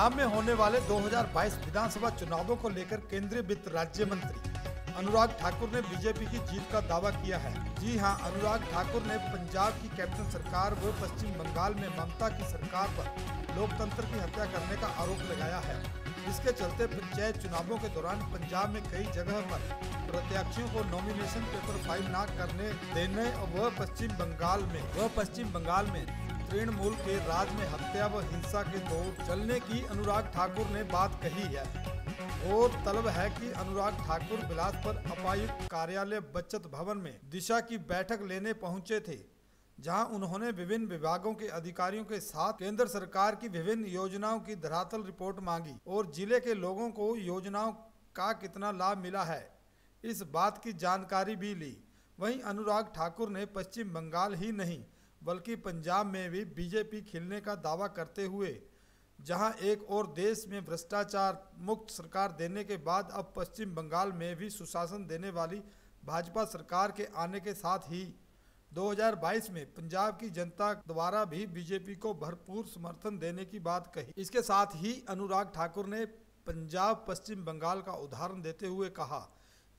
पंजाब में होने वाले 2022 विधानसभा चुनावों को लेकर केंद्रीय वित्त राज्य मंत्री अनुराग ठाकुर ने बीजेपी की जीत का दावा किया है। जी हां, अनुराग ठाकुर ने पंजाब की कैप्टन सरकार व पश्चिम बंगाल में ममता की सरकार पर लोकतंत्र की हत्या करने का आरोप लगाया है। इसके चलते पंचायत चुनावों के दौरान पंजाब में कई जगह पर प्रत्याशियों को नॉमिनेशन पेपर फाइल न करने देने व पश्चिम बंगाल में तृणमूल के राज में हत्या व हिंसा के दौर चलने की अनुराग ठाकुर ने बात कही है। और तलब है कि अनुराग ठाकुर बिलासपुर उपायुक्त कार्यालय बचत भवन में दिशा की बैठक लेने पहुंचे थे, जहां उन्होंने विभिन्न विभागों के अधिकारियों के साथ केंद्र सरकार की विभिन्न योजनाओं की धरातल रिपोर्ट मांगी और जिले के लोगों को योजनाओं का कितना लाभ मिला है, इस बात की जानकारी भी ली। वहीं अनुराग ठाकुर ने पश्चिम बंगाल ही नहीं बल्कि पंजाब में भी बीजेपी खिलने का दावा करते हुए, जहां एक और देश में भ्रष्टाचार मुक्त सरकार देने के बाद अब पश्चिम बंगाल में भी सुशासन देने वाली भाजपा सरकार के आने के साथ ही 2022 में पंजाब की जनता द्वारा भी बीजेपी को भरपूर समर्थन देने की बात कही। इसके साथ ही अनुराग ठाकुर ने पंजाब पश्चिम बंगाल का उदाहरण देते हुए कहा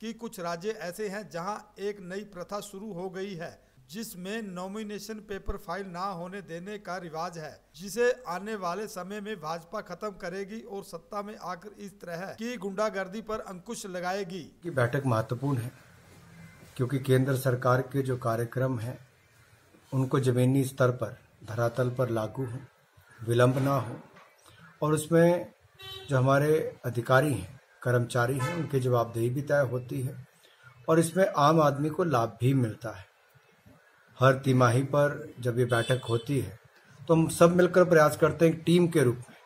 कि कुछ राज्य ऐसे हैं जहां एक नई प्रथा शुरू हो गई है, जिसमें नॉमिनेशन पेपर फाइल ना होने देने का रिवाज है, जिसे आने वाले समय में भाजपा खत्म करेगी और सत्ता में आकर इस तरह की गुंडागर्दी पर अंकुश लगाएगी। की बैठक महत्वपूर्ण है क्योंकि केंद्र सरकार के जो कार्यक्रम हैं उनको जमीनी स्तर पर धरातल पर लागू हो, विलंब ना हो और उसमें जो हमारे अधिकारी हैं, कर्मचारी हैं, उनकी जवाबदेही भी तय होती है और इसमें आम आदमी को लाभ भी मिलता है। हर तिमाही पर जब ये बैठक होती है तो हम सब मिलकर प्रयास करते हैं टीम के रूप में,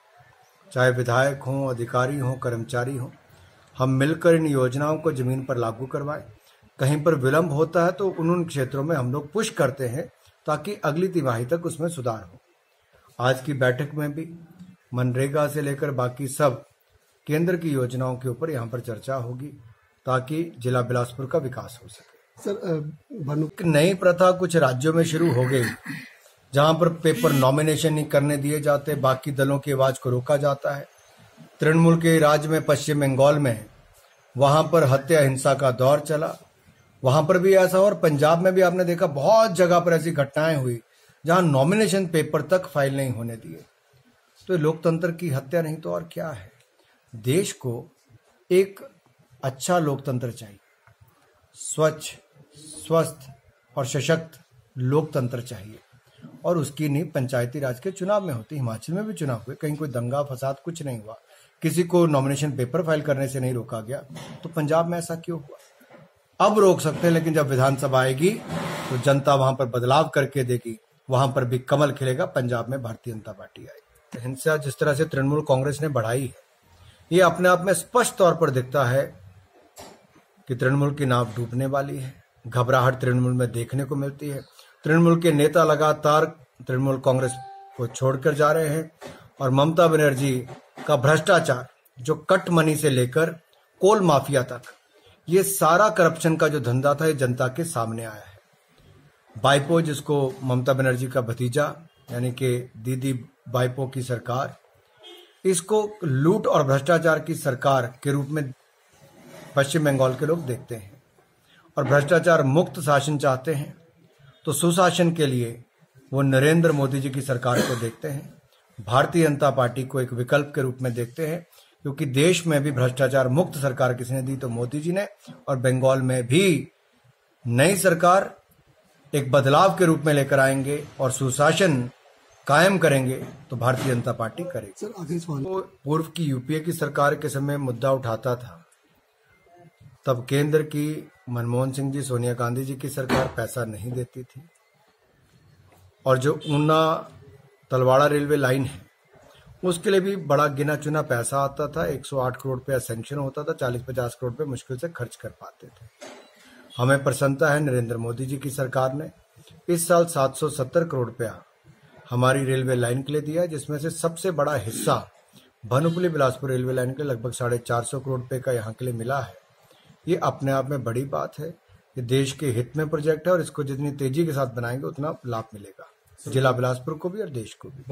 चाहे विधायक हों, अधिकारी हों, कर्मचारी हों, हम मिलकर इन योजनाओं को जमीन पर लागू करवाएं। कहीं पर विलंब होता है तो उन क्षेत्रों में हम लोग पुश करते हैं ताकि अगली तिमाही तक उसमें सुधार हो। आज की बैठक में भी मनरेगा से लेकर बाकी सब केंद्र की योजनाओं के ऊपर यहाँ पर चर्चा होगी ताकि जिला बिलासपुर का विकास हो सके। सर, नई प्रथा कुछ राज्यों में शुरू हो गई जहां पर पेपर नॉमिनेशन नहीं करने दिए जाते, बाकी दलों की आवाज को रोका जाता है। तृणमूल के राज्य में पश्चिम बंगाल में वहां पर हत्या हिंसा का दौर चला, वहां पर भी ऐसा और पंजाब में भी आपने देखा बहुत जगह पर ऐसी घटनाएं हुई जहां नॉमिनेशन पेपर तक फाइल नहीं होने दिए। तो लोकतंत्र की हत्या नहीं तो और क्या है। देश को एक अच्छा लोकतंत्र चाहिए, स्वच्छ, स्वस्थ और सशक्त लोकतंत्र चाहिए और उसकी नींव पंचायती राज के चुनाव में होती। हिमाचल में भी चुनाव हुए, कहीं कोई दंगा फसाद कुछ नहीं हुआ, किसी को नॉमिनेशन पेपर फाइल करने से नहीं रोका गया, तो पंजाब में ऐसा क्यों हुआ? अब रोक सकते हैं, लेकिन जब विधानसभा आएगी तो जनता वहां पर बदलाव करके देगी, वहां पर भी कमल खिलेगा। पंजाब में भारतीय जनता पार्टी आएगी। हिंसा जिस तरह से तृणमूल कांग्रेस ने बढ़ाई है, ये अपने आप में स्पष्ट तौर पर दिखता है कि तृणमूल की नाव डूबने वाली है। घबराहट तृणमूल में देखने को मिलती है। तृणमूल के नेता लगातार तृणमूल कांग्रेस को छोड़कर जा रहे हैं और ममता बनर्जी का भ्रष्टाचार, जो कट मनी से लेकर कोल माफिया तक, ये सारा करप्शन का जो धंधा था, ये जनता के सामने आया है। बाइपो, जिसको ममता बनर्जी का भतीजा यानी कि दीदी बाइपो की सरकार, इसको लूट और भ्रष्टाचार की सरकार के रूप में पश्चिम बंगाल के लोग देखते हैं और भ्रष्टाचार मुक्त शासन चाहते हैं। तो सुशासन के लिए वो नरेंद्र मोदी जी की सरकार को देखते हैं, भारतीय जनता पार्टी को एक विकल्प के रूप में देखते हैं, क्योंकि देश में भी भ्रष्टाचार मुक्त सरकार किसने दी तो मोदी जी ने, और बंगाल में भी नई सरकार एक बदलाव के रूप में लेकर आएंगे और सुशासन कायम करेंगे तो भारतीय जनता पार्टी करेगी। सर, आगे सवाल। तो पूर्व की यूपीए की सरकार के समय मुद्दा उठाता था, तब केंद्र की मनमोहन सिंह जी, सोनिया गांधी जी की सरकार पैसा नहीं देती थी और जो ऊना तलवाड़ा रेलवे लाइन है उसके लिए भी बड़ा गिना चुना पैसा आता था। 108 करोड़ रुपया सैंक्शन होता था, 40-50 करोड़ रुपये मुश्किल से खर्च कर पाते थे। हमें प्रसन्नता है नरेंद्र मोदी जी की सरकार ने इस साल 770 करोड़ रुपया हमारी रेलवे लाइन के लिए दिया, जिसमें से सबसे बड़ा हिस्सा भानुपल्ली बिलासपुर रेलवे लाइन के लगभग 450 करोड़ रुपए का यहाँ के लिए मिला है। ये अपने आप में बड़ी बात है। ये देश के हित में प्रोजेक्ट है और इसको जितनी तेजी के साथ बनाएंगे उतना लाभ मिलेगा जिला बिलासपुर को भी और देश को भी।